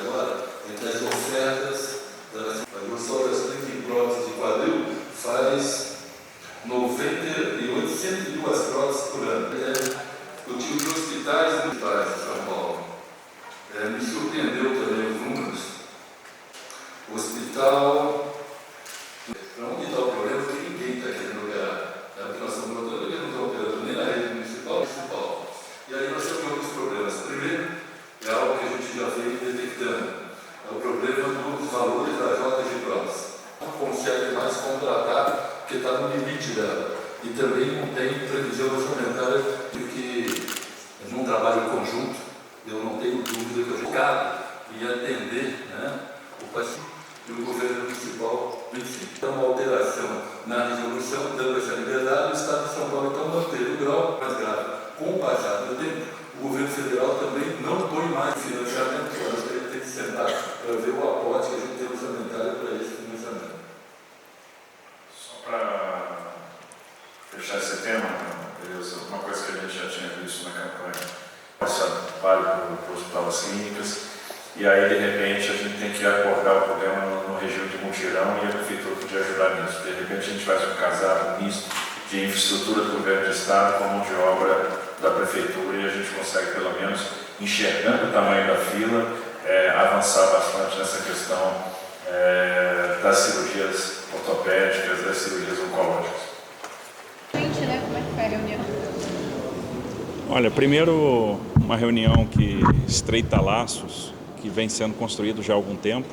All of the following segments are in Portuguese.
Agora, entre as ofertas, uma restauração de prótese de quadril faz 802 próteses por ano. Eu tive de hospitais municipais de São Paulo. Me surpreendeu também os números. O hospital, para onde está o problema, é que ninguém está querendo operar. Porque nós estamos notando que não está operando nem na rede municipal. E aí nós temos alguns problemas. Primeiro, é algo que a gente já veio detectando. É o problema dos valores das rotas de prótese. Não consegue mais contratar, porque está no limite dela. E também não tem previsão orçamentária, porque num trabalho conjunto, eu não tenho dúvida que a gente cabe e atender, né, o paciente e o governo municipal. Então, uma alteração na resolução, dando essa liberdade, o Estado de São Paulo então manteve o grau mais grave. Com o passar do tempo, o governo federal também não põe mais financiamento, nós temos que sentar para ver o aporte que a gente tem orçamentário para esse financiamento. Só para fechar esse tema, beleza? Uma coisa que a gente já tinha visto na campanha, vale para o Hospital das Clínicas, e aí de repente a gente tem que acordar o problema no regime de mutirão e a Prefeitura podia ajudar nisso. De repente a gente faz um casado misto de infraestrutura do governo do Estado com a mão de obra da Prefeitura e a gente consegue pelo menos, enxergando o tamanho da fila, avançar bastante nessa questão das cirurgias ortopédicas, das cirurgias oncológicas. Gente, né? Como é que foi a reunião? Olha, primeiro uma reunião que estreita laços, que vem sendo construído já há algum tempo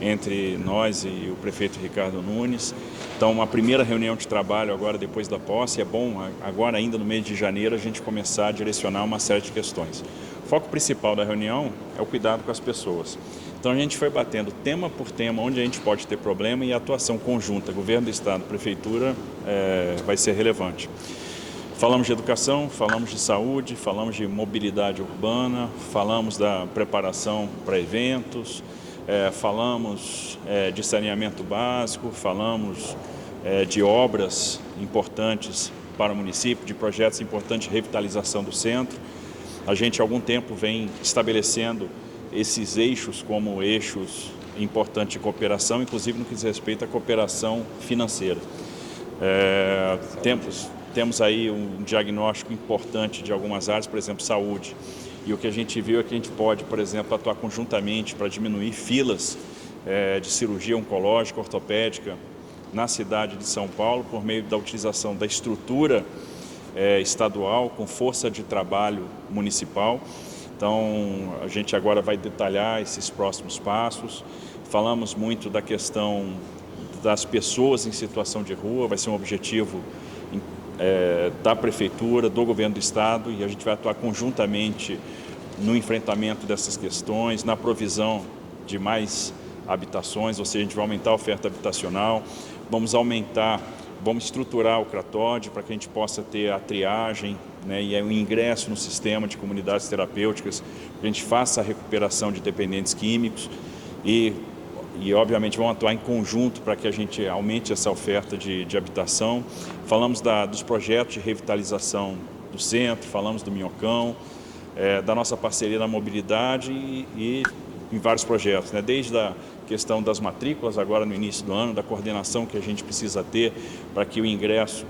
entre nós e o prefeito Ricardo Nunes. Então, uma primeira reunião de trabalho agora depois da posse. É bom agora ainda no mês de janeiro a gente começar a direcionar uma série de questões. O foco principal da reunião é o cuidado com as pessoas. Então a gente foi batendo tema por tema onde a gente pode ter problema e a atuação conjunta, governo do Estado, prefeitura, vai ser relevante. Falamos de educação, falamos de saúde, falamos de mobilidade urbana, falamos da preparação para eventos, falamos de saneamento básico, falamos de obras importantes para o município, de projetos importantes de revitalização do centro. A gente há algum tempo vem estabelecendo esses eixos como eixos importantes de cooperação, inclusive no que diz respeito à cooperação financeira. Temos aí um diagnóstico importante de algumas áreas, por exemplo, saúde. E o que a gente viu é que a gente pode, por exemplo, atuar conjuntamente para diminuir filas de cirurgia oncológica, ortopédica na cidade de São Paulo, por meio da utilização da estrutura estadual com força de trabalho municipal. Então, a gente agora vai detalhar esses próximos passos. Falamos muito da questão das pessoas em situação de rua, vai ser um objetivo da Prefeitura, do Governo do Estado, e a gente vai atuar conjuntamente no enfrentamento dessas questões, na provisão de mais habitações, ou seja, a gente vai aumentar a oferta habitacional, vamos estruturar o CRATOD para que a gente possa ter a triagem, né, e o ingresso no sistema de comunidades terapêuticas, que a gente faça a recuperação de dependentes químicos e obviamente vão atuar em conjunto para que a gente aumente essa oferta de habitação. Falamos dos projetos de revitalização do centro, falamos do Minhocão, da nossa parceria na mobilidade e em vários projetos, né? Desde a questão das matrículas agora no início do ano, da coordenação que a gente precisa ter para que o ingresso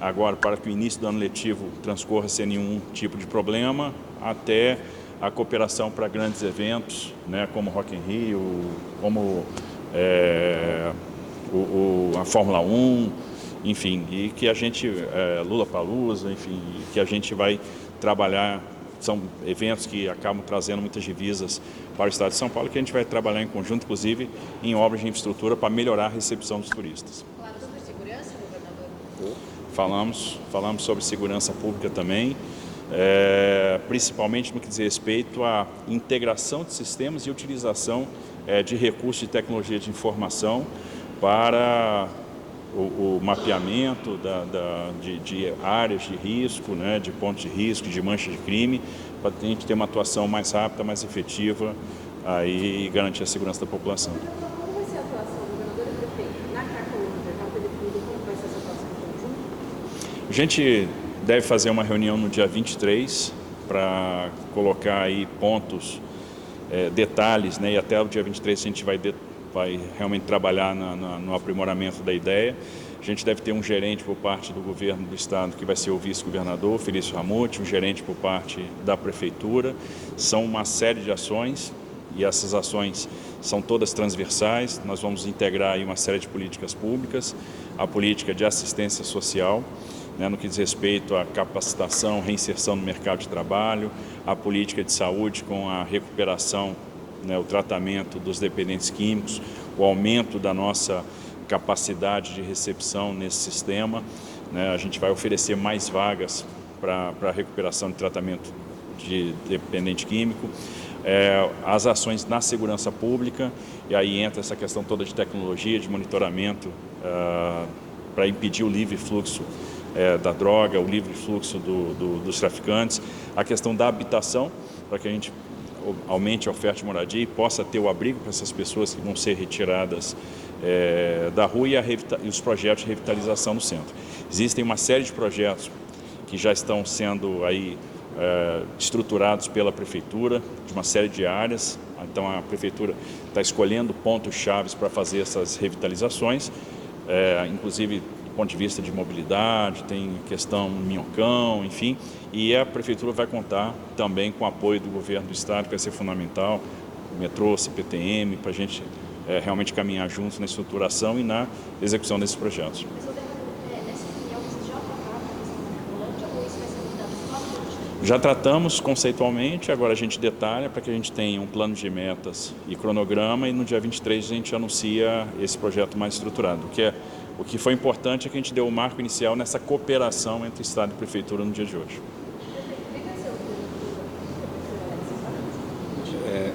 agora, para que o início do ano letivo transcorra sem nenhum tipo de problema, até a cooperação para grandes eventos, né, como Rock in Rio, como a Fórmula 1, enfim, e que a gente, Lollapalooza, enfim, que a gente vai trabalhar, são eventos que acabam trazendo muitas divisas para o Estado de São Paulo, que a gente vai trabalhar em conjunto, inclusive, em obras de infraestrutura para melhorar a recepção dos turistas. Falaram sobre segurança, governador? Falamos sobre segurança pública também, principalmente no que diz respeito à integração de sistemas e utilização de recursos de tecnologia de informação para o mapeamento de áreas de risco, né, de pontos de risco, de mancha de crime, para a gente ter uma atuação mais rápida, mais efetiva e garantir a segurança da população. Como vai ser a atuação do governador e prefeito na Cracolândia? Já foi definido como vai ser essa atuação em conjunto? A gente deve fazer uma reunião no dia 23 para colocar aí pontos detalhes, né? E até o dia 23 a gente vai realmente trabalhar no aprimoramento da ideia. A gente deve ter um gerente por parte do governo do estado, que vai ser o vice-governador, Felício Ramute, um gerente por parte da prefeitura. São uma série de ações e essas ações são todas transversais. Nós vamos integrar aí uma série de políticas públicas, a política de assistência social, né, no que diz respeito à capacitação, reinserção no mercado de trabalho, a política de saúde com a recuperação, né, o tratamento dos dependentes químicos, o aumento da nossa capacidade de recepção nesse sistema, né, a gente vai oferecer mais vagas para a recuperação de tratamento de dependente químico, as ações na segurança pública, e aí entra essa questão toda de tecnologia, de monitoramento para impedir o livre fluxo da droga, o livre fluxo dos traficantes, a questão da habitação, para que a gente aumente a oferta de moradia e possa ter o abrigo para essas pessoas que vão ser retiradas da rua, e os projetos de revitalização no centro. Existem uma série de projetos que já estão sendo aí estruturados pela prefeitura, de uma série de áreas. Então a prefeitura está escolhendo pontos-chave para fazer essas revitalizações, inclusive do ponto de vista de mobilidade, tem questão Minhocão, enfim, e a prefeitura vai contar também com o apoio do governo do estado, que vai ser fundamental, metrô, CPTM, para a gente realmente caminhar juntos na estruturação e na execução desses projetos. Já tratamos conceitualmente, agora a gente detalha para que a gente tenha um plano de metas e cronograma, e no dia 23 a gente anuncia esse projeto mais estruturado. O que foi importante é que a gente deu o marco inicial nessa cooperação entre Estado e Prefeitura no dia de hoje.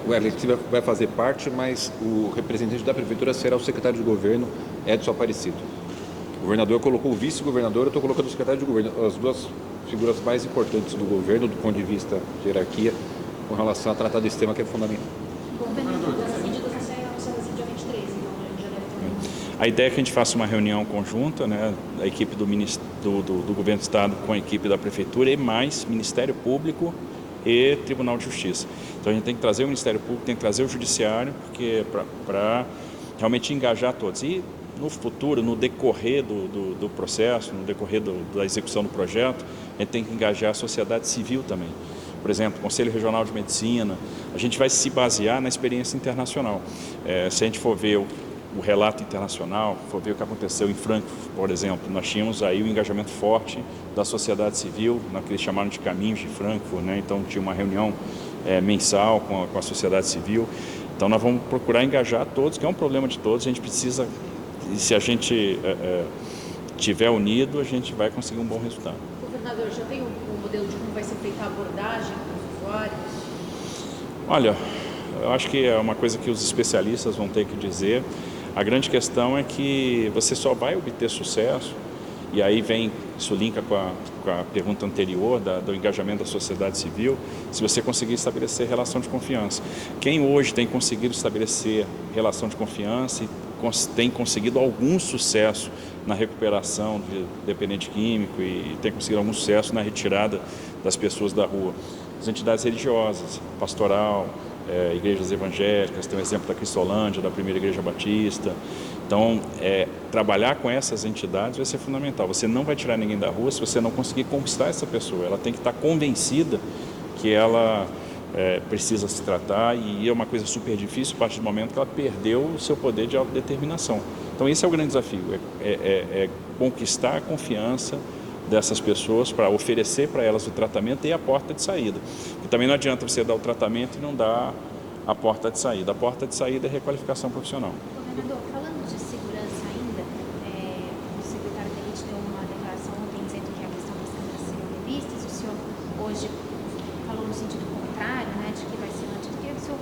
O Alex vai fazer parte, mas o representante da Prefeitura será o secretário de Governo, Edson Aparecido. O governador colocou o vice-governador, eu estou colocando o secretário de Governo, as duas figuras mais importantes do governo, do ponto de vista de hierarquia, com relação a tratar desse tema que é fundamental. A ideia é que a gente faça uma reunião conjunta, né, da equipe do governo do estado com a equipe da prefeitura e mais Ministério Público e Tribunal de Justiça. Então a gente tem que trazer o Ministério Público, tem que trazer o Judiciário, porque para realmente engajar todos. E no futuro, no decorrer do processo, no decorrer da execução do projeto, a gente tem que engajar a sociedade civil também. Por exemplo, o Conselho Regional de Medicina, a gente vai se basear na experiência internacional. Se a gente for ver o relato internacional, for ver o que aconteceu em Frankfurt, por exemplo, nós tínhamos aí o engajamento forte da sociedade civil, no que eles chamaram de Caminhos de Frankfurt, né? Então tinha uma reunião mensal com a sociedade civil. Então nós vamos procurar engajar todos, que é um problema de todos, a gente precisa, e se a gente estiver unido, a gente vai conseguir um bom resultado. Governador, já tem um modelo de como vai ser feita a abordagem com os usuários? Olha, eu acho que é uma coisa que os especialistas vão ter que dizer. A grande questão é que você só vai obter sucesso, e aí isso linka com a pergunta anterior do engajamento da sociedade civil, se você conseguir estabelecer relação de confiança. Quem hoje tem conseguido estabelecer relação de confiança e tem conseguido algum sucesso na recuperação de dependente químico e tem conseguido algum sucesso na retirada das pessoas da rua? As entidades religiosas, pastoral, igrejas evangélicas, tem o exemplo da Cristolândia, da Primeira Igreja Batista. Então, trabalhar com essas entidades vai ser fundamental. Você não vai tirar ninguém da rua se você não conseguir conquistar essa pessoa. Ela tem que estar convencida que ela precisa se tratar, e é uma coisa super difícil a partir do momento que ela perdeu o seu poder de autodeterminação. Então, esse é o grande desafio, conquistar a confiança dessas pessoas para oferecer para elas o tratamento e a porta de saída. E também não adianta você dar o tratamento e não dar a porta de saída. A porta de saída é requalificação profissional. Governador, falando de segurança ainda, o secretário da Elite deu uma declaração ontem dizendo que a questão das câmeras seriam revistas. O senhor hoje falou no sentido contrário, né, de que vai ser antes. Eu queria que o senhor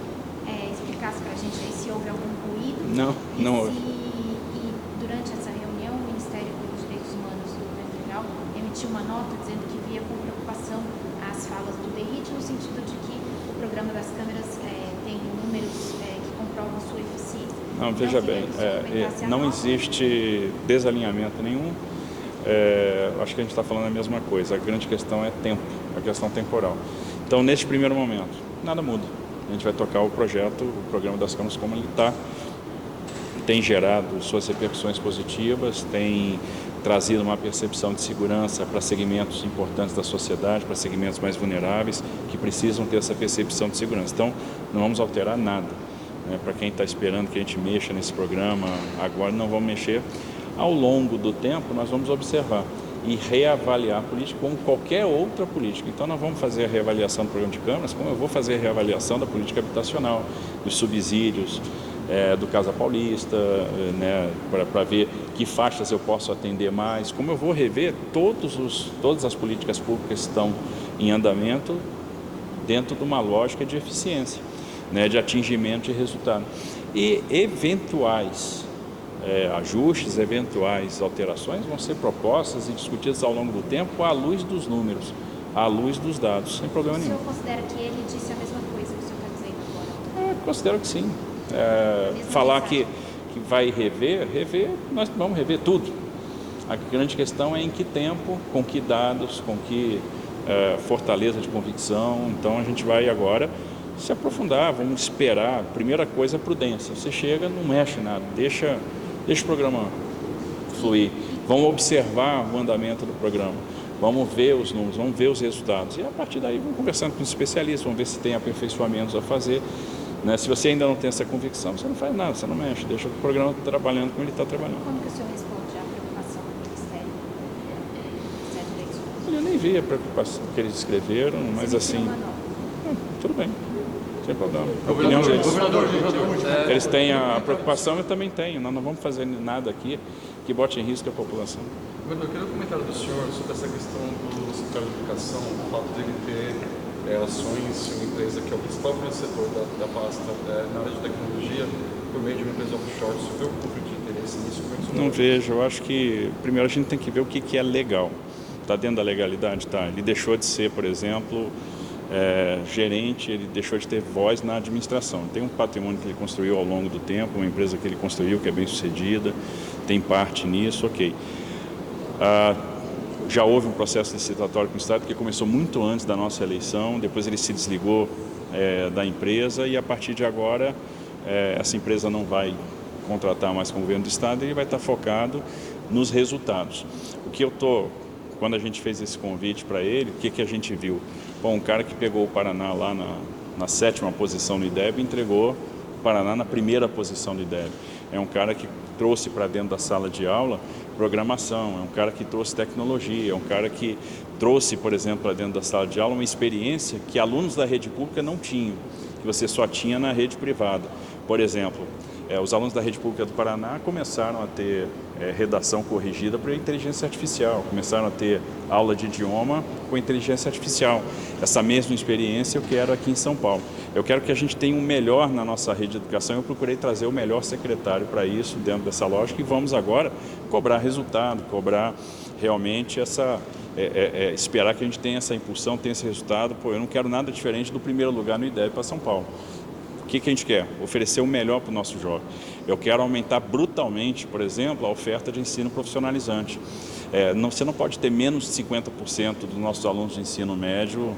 explicasse para a gente aí se houve algum ruído. Não houve. E durante essa reunião, o Ministério dos Direitos Humanos do Governo Federal emitiu uma nota dizendo que via com preocupação as falas do DEIT, no sentido de que o programa das câmeras tem números que comprovam sua eficiência. Não, veja bem, não existe desalinhamento nenhum. Acho que a gente está falando a mesma coisa. A grande questão é tempo, a questão temporal. Então, neste primeiro momento, nada muda. a gente vai tocar o projeto, o programa das câmaras como ele está. Tem gerado suas repercussões positivas, tem trazido uma percepção de segurança para segmentos importantes da sociedade, para segmentos mais vulneráveis, que precisam ter essa percepção de segurança. Então, não vamos alterar nada. Para quem está esperando que a gente mexa nesse programa, agora não vamos mexer. Ao longo do tempo, nós vamos observar e reavaliar a política como qualquer outra política. Então, nós vamos fazer a reavaliação do programa de câmaras, como eu vou fazer a reavaliação da política habitacional, dos subsídios, do Casa Paulista, para ver que faixas eu posso atender mais, como eu vou rever todas as políticas públicas que estão em andamento dentro de uma lógica de eficiência, de atingimento de resultado. E eventuais ajustes, eventuais alterações vão ser propostas e discutidas ao longo do tempo à luz dos números, à luz dos dados, sem problema nenhum. O senhor considera que ele disse a mesma coisa que o senhor está dizendo agora? Eu considero que sim. Falar que vai rever, nós vamos rever tudo. A grande questão é em que tempo, com que dados, com que fortaleza de convicção. Então a gente vai agora se aprofundar, vamos esperar. Primeira coisa é prudência. Você chega, não mexe nada, deixa o programa fluir. Vamos observar o andamento do programa, vamos ver os números, vamos ver os resultados. E a partir daí vamos conversando com os especialistas, vamos ver se tem aperfeiçoamentos a fazer. Se você ainda não tem essa convicção, você não faz nada, você não mexe, deixa o programa trabalhando como ele está trabalhando. Como que o senhor responde à preocupação do Ministério? Eu nem vi a preocupação que eles escreveram, mas assim, tudo bem, sem problema. A opinião deles. Eles têm a preocupação, eu também tenho. Nós não vamos fazer nada aqui que bote em risco a população. Eu queria um comentário do senhor sobre essa questão do secretário de Educação, o fato de ele ter ações em uma empresa que é o principal fornecedor da pasta na área de tecnologia por meio de uma empresa offshore. Você vê o conflito de interesse nisso? Como é que isso não vejo. Eu acho que primeiro a gente tem que ver o que é legal. Está dentro da legalidade? Tá. Ele deixou de ser, por exemplo, gerente, ele deixou de ter voz na administração. Tem um patrimônio que ele construiu ao longo do tempo, uma empresa que ele construiu que é bem sucedida, tem parte nisso, ok. Já houve um processo licitatório com o Estado que começou muito antes da nossa eleição, depois ele se desligou da empresa e a partir de agora essa empresa não vai contratar mais com o governo do Estado e ele vai estar focado nos resultados. Quando a gente fez esse convite para ele, o que a gente viu? Bom, um cara que pegou o Paraná lá na 7ª posição no IDEB entregou o Paraná na 1ª posição do IDEB. É um cara que trouxe para dentro da sala de aula programação, é um cara que trouxe tecnologia, é um cara que trouxe, por exemplo, para dentro da sala de aula uma experiência que alunos da rede pública não tinham, que você só tinha na rede privada. Por exemplo, os alunos da rede pública do Paraná começaram a ter redação corrigida por inteligência artificial, começaram a ter aula de idioma com inteligência artificial. Essa mesma experiência eu quero aqui em São Paulo. Eu quero que a gente tenha o melhor na nossa rede de educação. Eu procurei trazer o melhor secretário para isso, dentro dessa lógica, e vamos agora cobrar resultado, cobrar realmente esperar que a gente tenha essa impulsão, tenha esse resultado. Eu não quero nada diferente do primeiro lugar no IDEB para São Paulo. O que a gente quer? Oferecer o melhor para o nosso jovem. Eu quero aumentar brutalmente, por exemplo, a oferta de ensino profissionalizante. Você não pode ter menos de 50% dos nossos alunos de ensino médio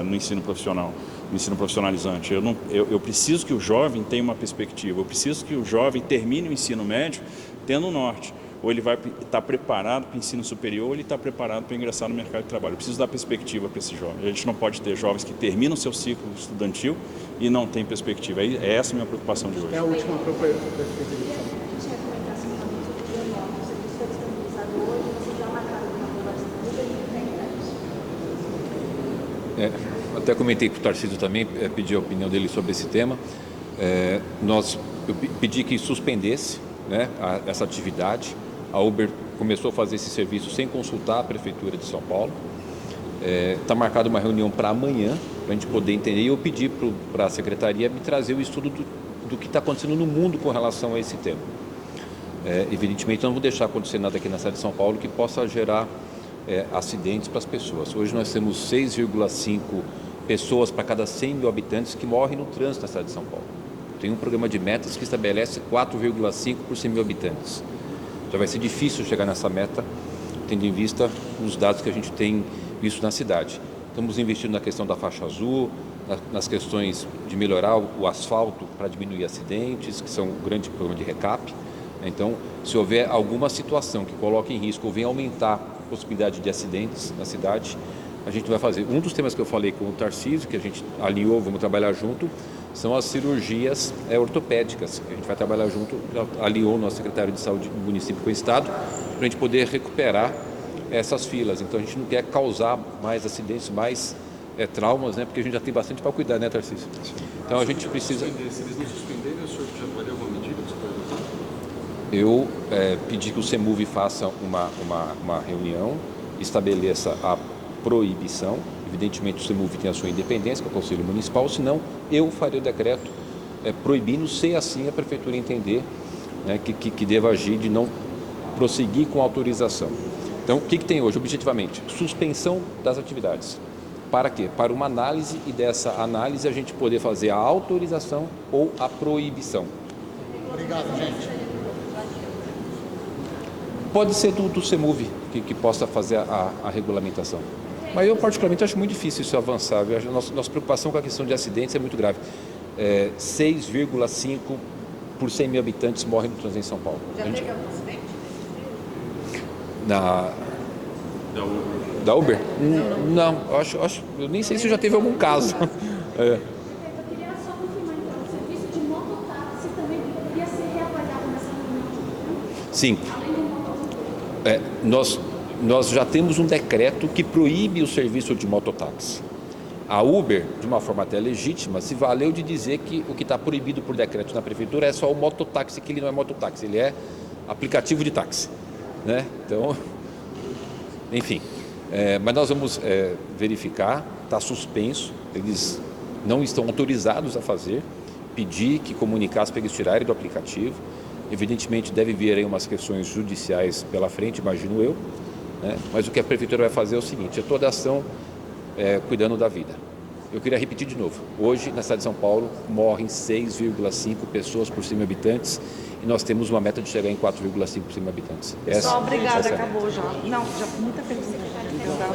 no ensino profissional, no ensino profissionalizante. Eu preciso que o jovem tenha uma perspectiva, eu preciso que o jovem termine o ensino médio tendo um norte. Ou ele vai estar preparado para o ensino superior, ou ele está preparado para ingressar no mercado de trabalho. Eu preciso dar perspectiva para esse jovem. A gente não pode ter jovens que terminam o seu ciclo estudantil e não têm perspectiva. É essa a minha preocupação de hoje. É a última prefeita. A gente ia comentar sobre o dia 9, o serviço foi disponibilizado hoje, vocês já marcaram uma conversa comigo, né? Até comentei com o Tarcísio também, pedi a opinião dele sobre esse tema. Eu pedi que suspendesse essa atividade. A Uber começou a fazer esse serviço sem consultar a Prefeitura de São Paulo. Está marcada uma reunião para amanhã, para a gente poder entender. E eu pedi para a Secretaria me trazer o estudo do que está acontecendo no mundo com relação a esse tema. Evidentemente, eu não vou deixar acontecer nada aqui na cidade de São Paulo que possa gerar acidentes para as pessoas. Hoje nós temos 6,5 pessoas para cada 100 mil habitantes que morrem no trânsito na cidade de São Paulo. Tem um programa de metas que estabelece 4,5 por 100 mil habitantes. Já vai ser difícil chegar nessa meta, tendo em vista os dados que a gente tem visto na cidade. Estamos investindo na questão da faixa azul, nas questões de melhorar o asfalto para diminuir acidentes, que são um grande problema de recap. Então, se houver alguma situação que coloque em risco ou venha aumentar a possibilidade de acidentes na cidade, a gente vai fazer. Um dos temas que eu falei com o Tarcísio, que a gente alinhou, vamos trabalhar junto, são as cirurgias ortopédicas, que a gente vai trabalhar junto, alinhou o nosso secretário de saúde do município com o estado, para a gente poder recuperar essas filas. Então, a gente não quer causar mais acidentes, mais traumas, né? Porque a gente já tem bastante para cuidar, né, Tarcísio? Então, a gente precisa... Se eles não suspenderem, o senhor já tomaria alguma medida de supervisão? Eu pedi que o CEMUV faça uma reunião, estabeleça a proibição. Evidentemente, o CEMUV tem a sua independência, que é o Conselho Municipal, senão eu faria o decreto proibindo, se assim a Prefeitura entender, né, que deva agir de não prosseguir com a autorização. Então, o que tem hoje, objetivamente? Suspensão das atividades. Para quê? Para uma análise e dessa análise a gente poder fazer a autorização ou a proibição. Obrigado, gente. Pode ser do CEMUV que possa fazer a regulamentação. Mas eu, particularmente, acho muito difícil isso avançar. A nossa preocupação com a questão de acidentes é muito grave. 6,5 por 100 mil habitantes morrem no trânsito em São Paulo. Já teve algum acidente? Da Uber? Não, eu nem sei se já teve algum caso. Eu queria só confirmar, então, o serviço de mototáxi também deveria ser reavaliado nessa reunião? Sim. Além do mototáxi. Nós já temos um decreto que proíbe o serviço de mototáxi. A Uber, de uma forma até legítima, se valeu de dizer que o que está proibido por decreto na prefeitura é só o mototáxi, que ele não é mototáxi, ele é aplicativo de táxi, né? Então, enfim, mas nós vamos verificar, está suspenso, eles não estão autorizados a fazer, pedir que comunicasse para eles tirarem do aplicativo. Evidentemente, deve vir aí umas questões judiciais pela frente, imagino eu, né? Mas o que a prefeitura vai fazer é o seguinte, é toda ação cuidando da vida. Eu queria repetir de novo, hoje na cidade de São Paulo morrem 6,5 pessoas por 100 mil habitantes e nós temos uma meta de chegar em 4,5 por 100 mil habitantes. Só obrigada, acabou já. Não, já muita felicidade.